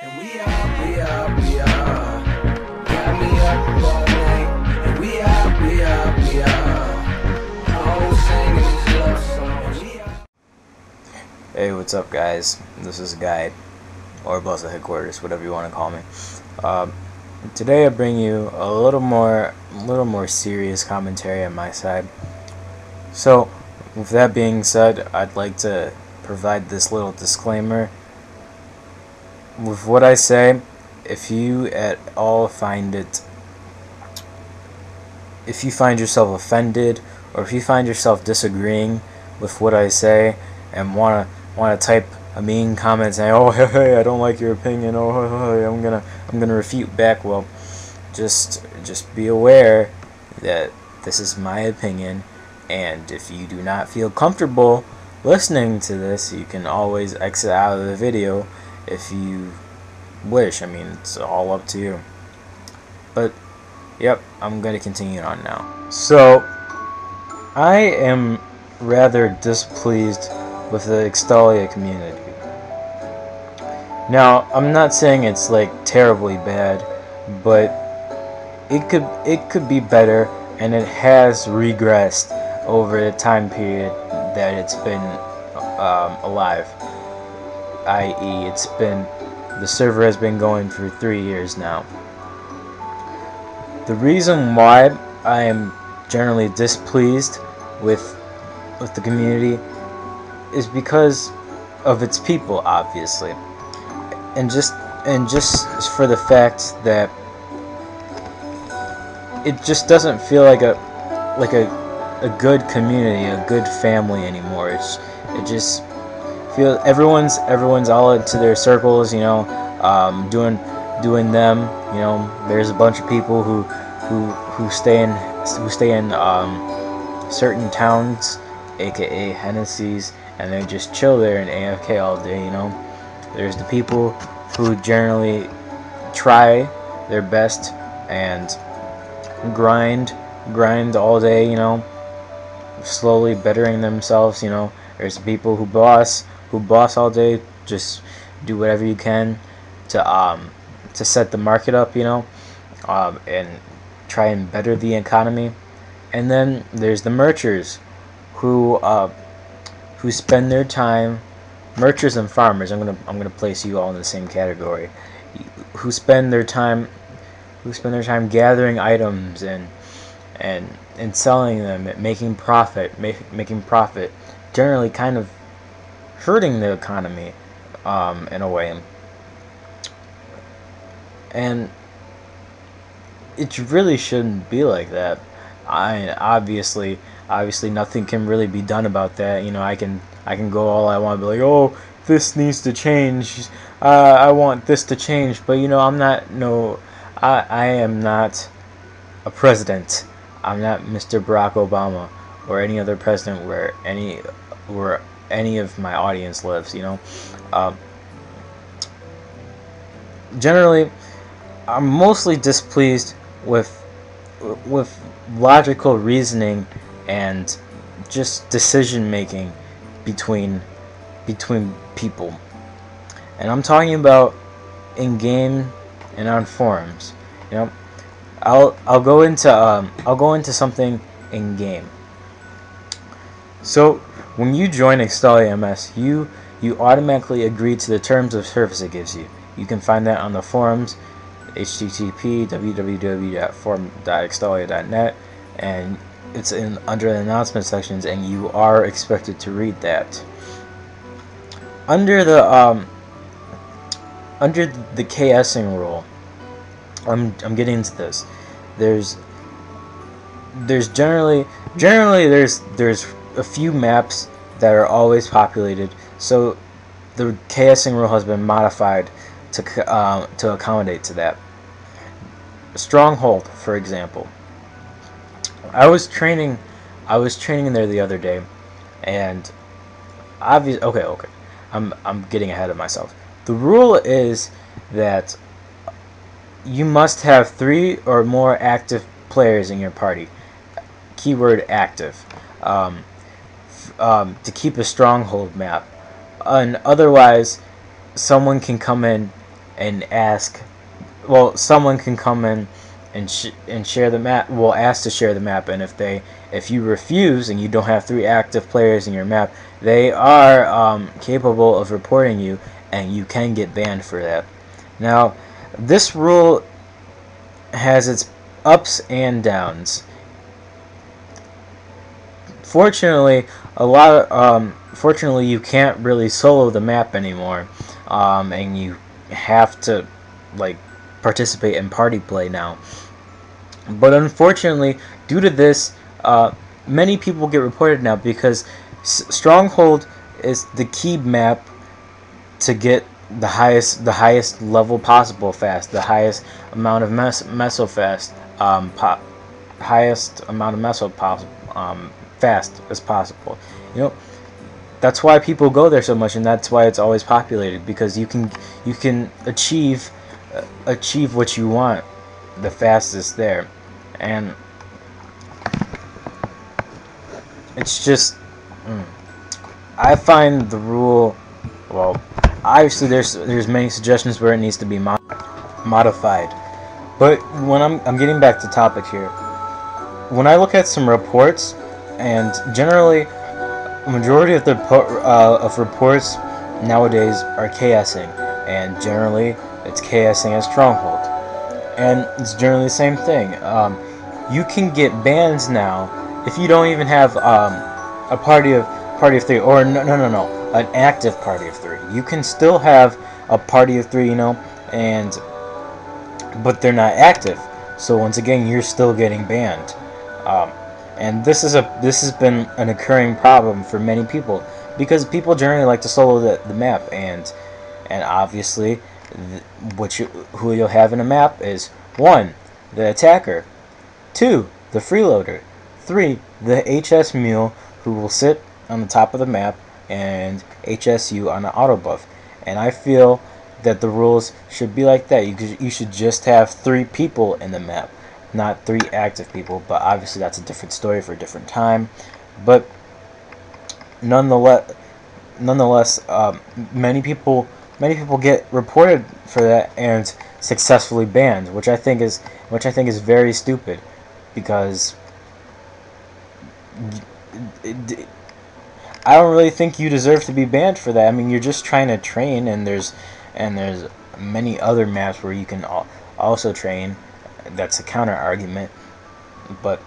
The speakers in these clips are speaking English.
And we are. Got me up all night. And we are. Always singing these love songs. We are. Hey, what's up, guys? This is Guy, or Boss at Headquarters, whatever you want to call me. Today I bring you a little more serious commentary on my side. So, with that being said, I'd like to provide this little disclaimer. With what I say, if you at all find yourself offended, or if you find yourself disagreeing with what I say and wanna type a mean comment saying, "Oh, hey, I don't like your opinion," "Oh, hey, I'm gonna refute back," well, just be aware that this is my opinion, and if you do not feel comfortable listening to this, you can always exit out of the video if you wish. I mean, it's all up to you. But yep, I'm gonna continue on now. So I am rather displeased with the Extalia community. Now, I'm not saying it's like terribly bad, but it could be better, and it has regressed over the time period that it's been alive. I.e., the server has been going for 3 years now. The reason why I am generally displeased with the community is because of its people, obviously, and just for the fact that it just doesn't feel like a good community, a good family anymore. It just feels everyone's all into their circles, doing them. There's a bunch of people who stay in certain towns, aka Hennessy's, and they just chill there and AFK all day. There's the people who generally try their best and grind all day, slowly bettering themselves. There's the people who boss all day, just do whatever you can to set the market up, and try and better the economy. And then there's the merchers who spend their time, merchers and farmers. I'm gonna place you all in the same category. Who spend their time gathering items and selling them, making profit, generally kind of hurting the economy in a way. And it really shouldn't be like that. Obviously nothing can really be done about that. I can go all I want, be like, "Oh, this needs to change. I want this to change." But I am not a president. I'm not Mr. Barack Obama or any other president where any of my audience lives. Generally, I'm mostly displeased with logical reasoning and just decision making between people, and I'm talking about in game and on forums. I'll go into something in game. So when you join Extalia MS, you automatically agree to the terms of service it gives you. You can find that on the forums, http://www.forum.extalia.net, and it's under the announcement sections, and you are expected to read that. Under the KSing rule, I'm getting into this. There's generally there's a few maps that are always populated, so the KSing rule has been modified to accommodate to that. Stronghold, for example. I was training there the other day, and okay. I'm getting ahead of myself. The rule is that you must have 3 or more active players in your party. Keyword active. To keep a stronghold map. And otherwise, someone can come in and ask. Well, someone can come in and share the map. Will ask to share the map, and if you refuse and you don't have 3 active players in your map, they are capable of reporting you, and you can get banned for that. Now, this rule has its ups and downs. Fortunately, fortunately, you can't really solo the map anymore, and you have to like participate in party play now. But unfortunately, due to this, many people get reported now because Stronghold is the key map to get the highest level possible fast, the highest amount of meso fast, highest amount of meso fast as possible. You know, that's why people go there so much, and that's why it's always populated, because you can achieve what you want the fastest there. And it's just I find the rule, well, obviously there's many suggestions where it needs to be modified, but when I'm getting back to topic here, when I look at some reports, and generally a majority of the reports nowadays are KSing, and generally it's KSing as Stronghold, and it's generally the same thing. You can get bans now if you don't even have a party of 3, or no, an active party of 3. You can still have a party of 3, you know, but they're not active. So once again, you're still getting banned. And this has been an occurring problem for many people, because people generally like to solo the map, and obviously who you'll have in a map is 1, the attacker, 2, the freeloader, 3, the HS mule, who will sit on the top of the map and HS you on an auto buff. And I feel that the rules should be like that. You should just have 3 people in the map, not 3 active people. But obviously that's a different story for a different time. But nonetheless, many people get reported for that and successfully banned, which I think is very stupid, because I don't really think you deserve to be banned for that. I mean, you're just trying to train, and there's many other maps where you can also train. That's a counter argument, but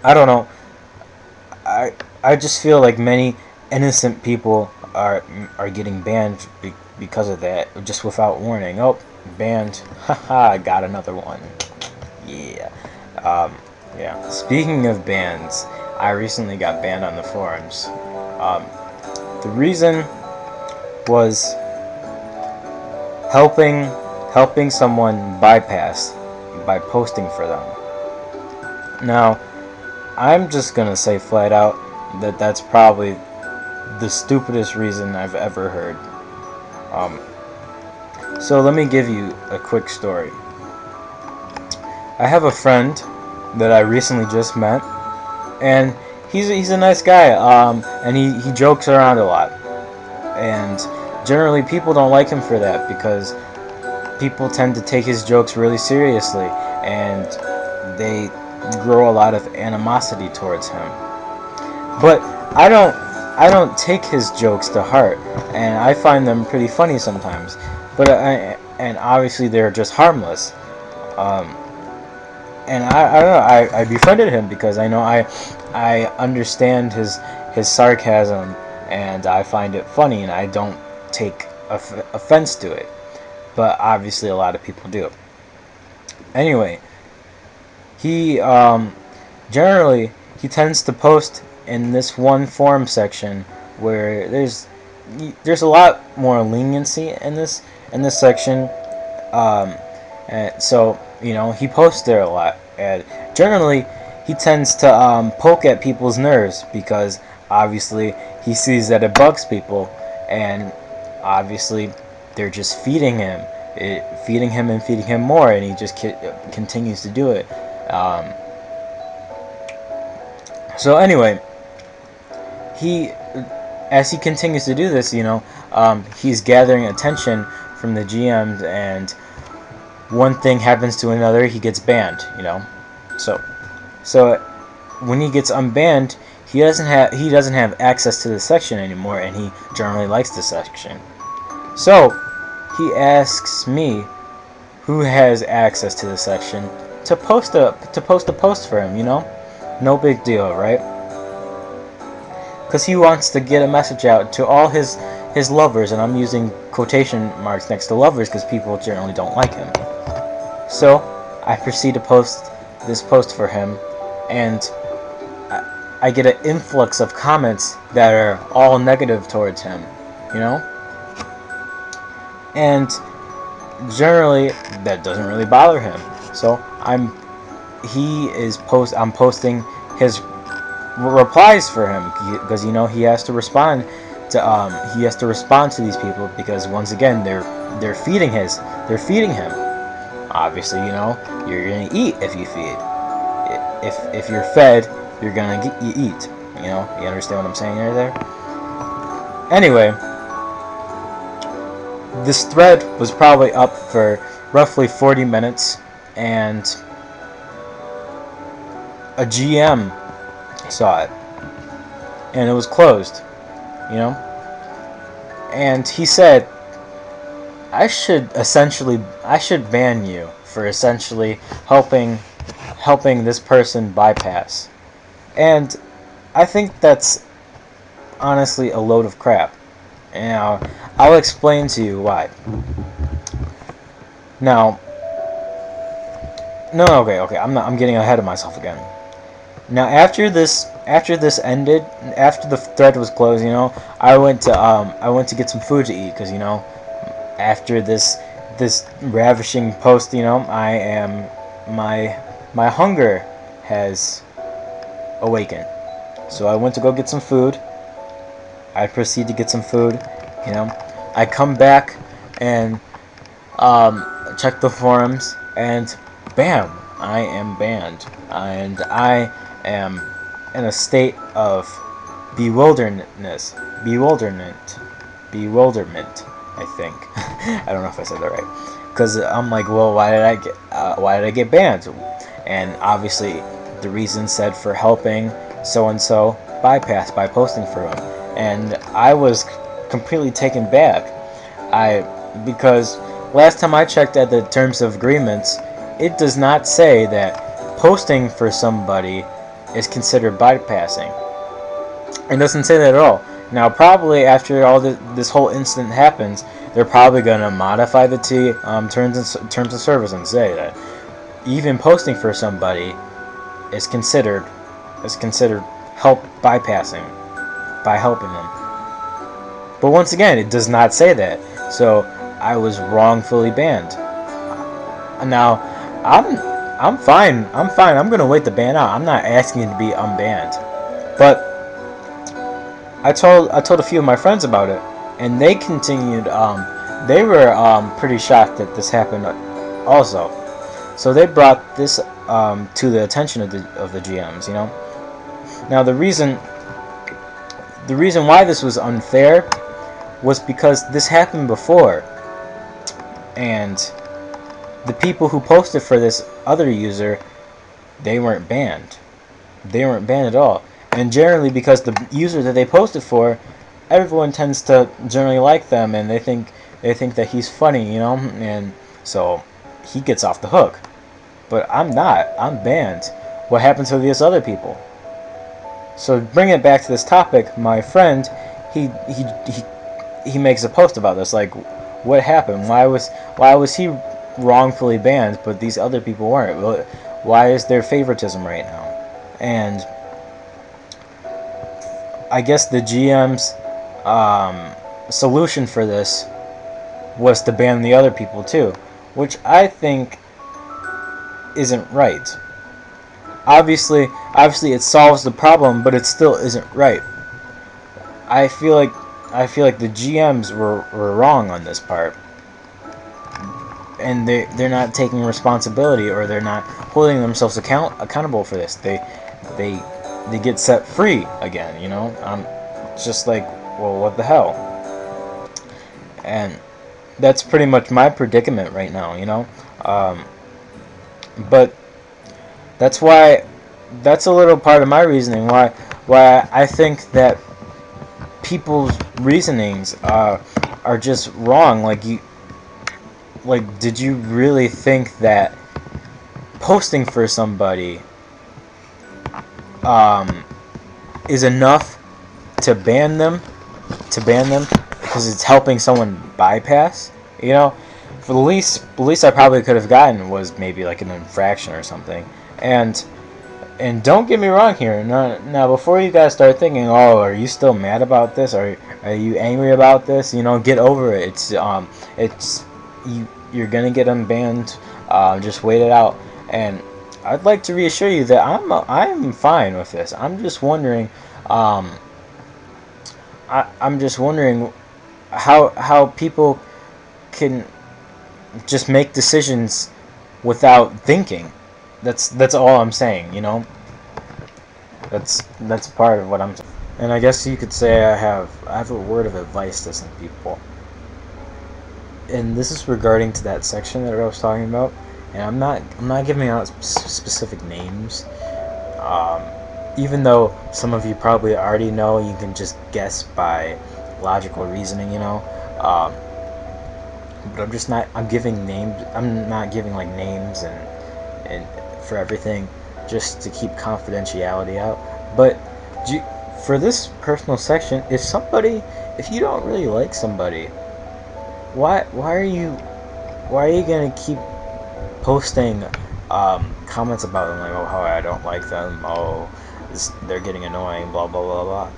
I don't know. I just feel like many innocent people are getting banned because of that, just without warning. Oh, banned. Haha, I got another one. Yeah. Yeah. Speaking of bans, I recently got banned on the forums. The reason was helping someone bypass by posting for them. Now, I'm just gonna say flat out that that's probably the stupidest reason I've ever heard. So let me give you a quick story. I have a friend that I recently just met, and he's a nice guy, and he jokes around a lot, and generally people don't like him for that, because people tend to take his jokes really seriously, and they grow a lot of animosity towards him. But I don't take his jokes to heart, and I find them pretty funny sometimes. But and obviously they're just harmless. And I don't know. I befriended him because I know I understand his sarcasm, and I find it funny, and I don't take offense to it. But obviously a lot of people do. Anyway, he generally he tends to post in this one forum section where there's a lot more leniency in this section, and so you know he posts there a lot, and generally he tends to poke at people's nerves, because obviously he sees that it bugs people, and obviously they're just feeding him and feeding him more, and he just continues to do it. So anyway, as he continues to do this, you know, he's gathering attention from the GMs, and one thing happens to another, he gets banned. You know, so when he gets unbanned, he doesn't have access to the section anymore, and he generally likes the section. So he asks me, who has access to the section, to post a post for him. You know, no big deal, right? Because he wants to get a message out to all his lovers, and I'm using quotation marks next to lovers because people generally don't like him. So I proceed to post this post for him, and I get an influx of comments that are all negative towards him, you know? And generally that doesn't really bother him. So I'm posting his replies for him, because you know he has to respond to these people, because once again they're feeding him. Obviously, you know, you're gonna eat if you feed. If you're fed, you're gonna eat. You know, you understand what I'm saying right there? Anyway, this thread was probably up for roughly 40 minutes, and a GM saw it, and it was closed, you know, and he said, I should ban you for essentially helping this person bypass. And I think that's honestly a load of crap. Now, I'll explain to you why. Now, no, okay, I'm getting ahead of myself again. Now, after this ended, after the thread was closed, you know, I went to get some food to eat, because, you know, after this ravishing post, you know, my hunger has awakened. So I went to go get some food. I proceed to get some food, you know. I come back and check the forums, and bam, I am banned, and I am in a state of bewilderment, I think. I don't know if I said that right, because I'm like, well, why did I get banned? And obviously the reason said for helping so and so bypass by posting for him, and I was completely taken back. Because last time I checked at the terms of agreements, it does not say that posting for somebody is considered bypassing. It doesn't say that at all. Now, probably after all this whole incident happens, they're probably going to modify the terms of service and say that even posting for somebody is considered help bypassing by helping them. But once again, it does not say that. So I was wrongfully banned. Now, I'm fine. I'm gonna wait the ban out. I'm not asking to be unbanned. But I told a few of my friends about it, and they continued. They were pretty shocked that this happened also. So they brought this to the attention of the GMs. You know. Now the reason why this was unfair was because this happened before, and the people who posted for this other user, they weren't banned. They weren't banned at all. And generally, because the user that they posted for, everyone tends to generally like them, and they think that he's funny, you know, and so he gets off the hook. But I'm not. I'm banned. What happened to these other people? So bring it back to this topic. My friend, he makes a post about this, like, what happened? Why was he wrongfully banned, but these other people weren't? Why is there favoritism right now? And I guess the GM's solution for this was to ban the other people too, which I think isn't right. Obviously it solves the problem, but it still isn't right. I feel like the GMs were wrong on this part, and they're not taking responsibility, or they're not holding themselves accountable for this. They get set free again, you know. Just like, well, what the hell? And that's pretty much my predicament right now, you know. But that's why, that's a little part of my reasoning why I think that people's reasonings are just wrong. Like, did you really think that posting for somebody is enough to ban them because it's helping someone bypass? You know, for the least I probably could have gotten was maybe like an infraction or something. And don't get me wrong here. Now, before you guys start thinking, oh, are you still mad about this? Are you angry about this? You know, get over it. It's you're gonna get unbanned. Just wait it out. And I'd like to reassure you that I'm fine with this. I'm just wondering, I'm just wondering how people can just make decisions without thinking. That's all I'm saying, you know. That's part of what I'm saying. And I guess you could say I have a word of advice to some people. And this is regarding to that section that I was talking about. And I'm not giving out specific names. Even though some of you probably already know, you can just guess by logical reasoning, you know. But I'm just not. I'm giving names. I'm not giving like names and for everything, just to keep confidentiality out. But for this personal section, if you don't really like somebody, why are you gonna keep posting comments about them, like, oh, how I don't like them, oh, they're getting annoying, blah blah blah blah?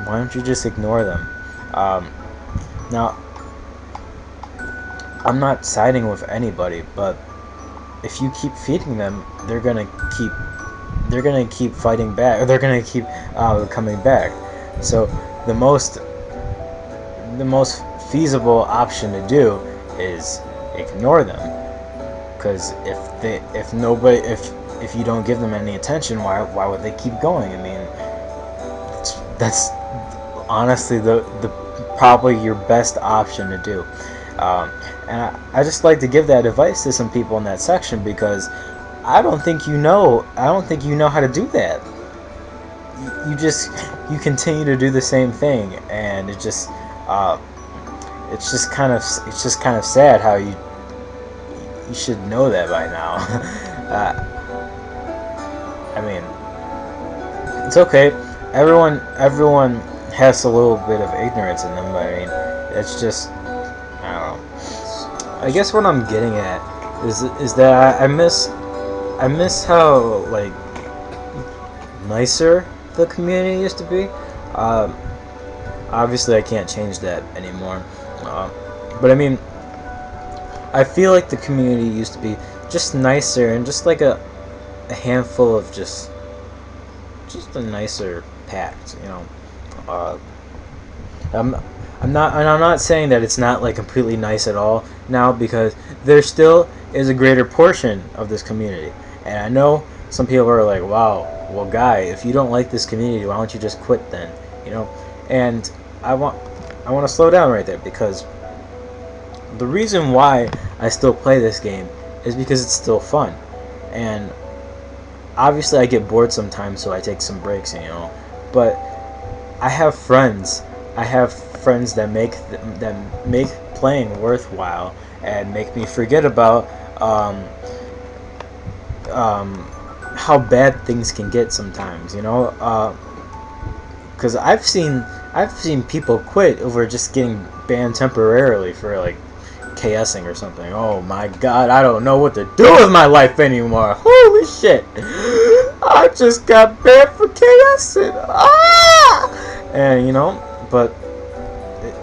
Why don't you just ignore them? Now, I'm not siding with anybody, but if you keep feeding them, they're gonna keep fighting back, or they're gonna keep coming back. So the most feasible option to do is ignore them, because if you don't give them any attention, why would they keep going? I mean, that's honestly the probably your best option to do. And I just like to give that advice to some people in that section, because I don't think you know how to do that. You continue to do the same thing, and it's just kind of sad how you should know that by now. I mean, it's okay. Everyone has a little bit of ignorance in them, but I mean, it's just, I don't know. I guess what I'm getting at is that I miss how, like, nicer the community used to be. Obviously, I can't change that anymore. But I mean, I feel like the community used to be just nicer, and just like a handful of just a nicer pact, you know. I'm not saying that it's not like completely nice at all now, because there still is a greater portion of this community, and I know some people are like, wow, well, guy, if you don't like this community, why don't you just quit then, you know? And I want to slow down right there, because the reason why I still play this game is because it's still fun, and obviously I get bored sometimes, so I take some breaks, you know. But I have friends that make playing worthwhile, and make me forget about how bad things can get sometimes, you know. Because I've seen people quit over just getting banned temporarily for, like, KSing or something. Oh my god, I don't know what to do with my life anymore. Holy shit, I just got banned for KSing. And, you know, but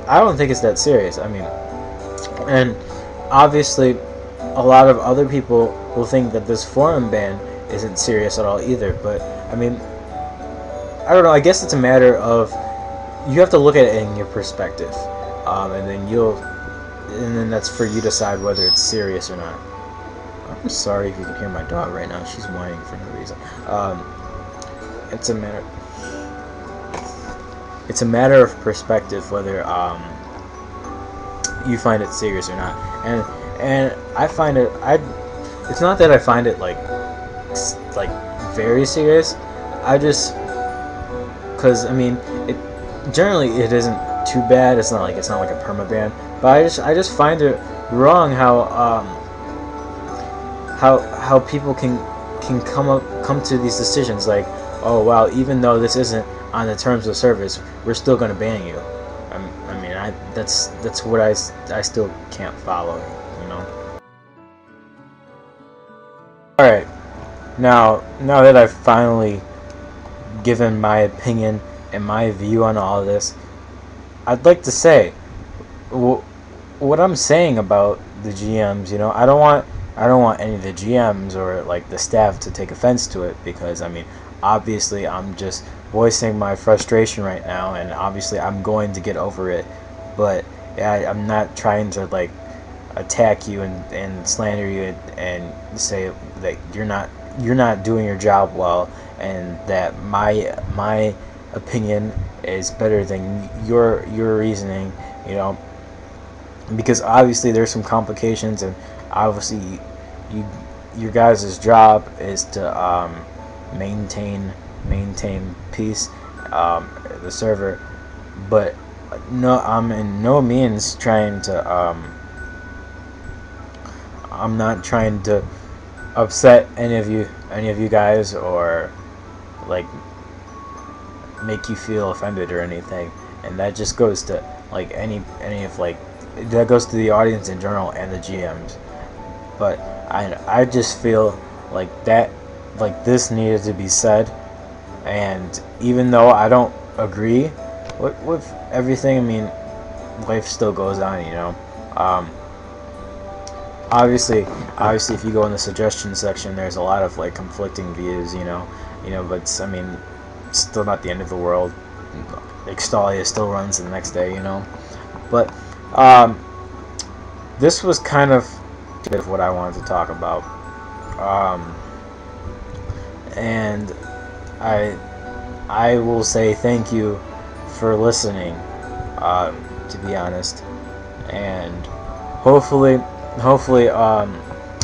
I don't think it's that serious. I mean, and obviously a lot of other people will think that this forum ban isn't serious at all either. But I mean, I don't know, I guess it's a matter of, you have to look at it in your perspective, and then that's for you to decide whether it's serious or not. I'm sorry if you can hear my dog right now. She's whining for no reason. It's a matter of perspective whether you find it serious or not. And I find it, it's not that I find it like very serious. I just, because I mean, it generally it isn't too bad. It's not like a permaban, but I just find it wrong how people can come to these decisions like, oh wow, even though this isn't on the terms of service, we're still gonna ban you. I mean, that's what I still can't follow, you know. All right, now that I've finally given my opinion and my view on all of this, I'd like to say what I'm saying about the GMs. You know, I don't want any of the GMs or like the staff to take offense to it, because I mean, obviously I'm just voicing my frustration right now, and obviously I'm going to get over it. But I'm not trying to like attack you and slander you and say that you're not doing your job well, and that my opinion is better than your reasoning, you know, because obviously there's some complications, and obviously your guys' job is to maintain peace, the server. But no, I'm in no means trying to I'm not trying to upset any of you guys, or like make you feel offended or anything. And that just goes to like any of like, that goes to the audience in general and the GMs. But I just feel like that, like, this needed to be said. And even though I don't agree with everything, I mean, life still goes on, you know. Obviously, if you go in the suggestion section, there's a lot of like conflicting views, you know. But I mean, it's still not the end of the world. Extalia still runs the next day, you know. But this was kind of a bit of what I wanted to talk about, and I will say thank you for listening, to be honest, and hopefully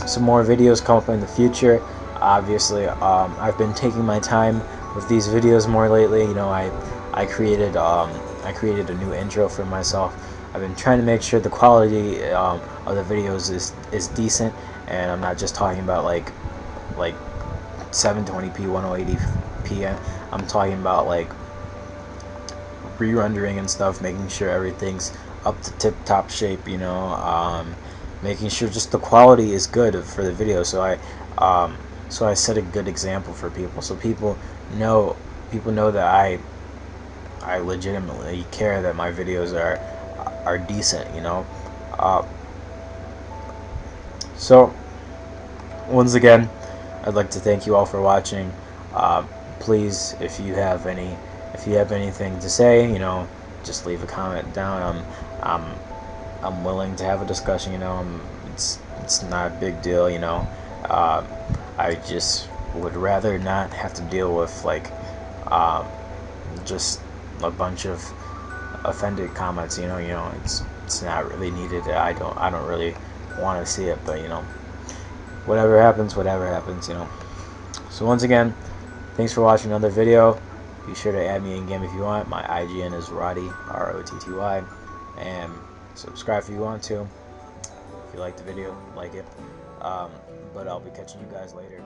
some more videos come up in the future. Obviously, I've been taking my time with these videos more lately. You know, I created a new intro for myself. I've been trying to make sure the quality of the videos is decent, and I'm not just talking about like 720p 1080p. I'm talking about like re-rendering and stuff, making sure everything's up to tip-top shape, you know, making sure just the quality is good for the video. So I set a good example for people, so people know that I legitimately care that my videos are decent, you know. So once again, I'd like to thank you all for watching. Please, if you have anything to say, you know, just leave a comment down. I'm willing to have a discussion, you know. It's not a big deal, you know. I just would rather not have to deal with like just a bunch of offended comments, you know. It's not really needed. I don't really want to see it, but you know, whatever happens, you know. So once again, thanks for watching another video. Be sure to add me in game if you want. My IGN is Rotty, ROTTY, and subscribe if you want to. If you like the video, like it. But I'll be catching you guys later.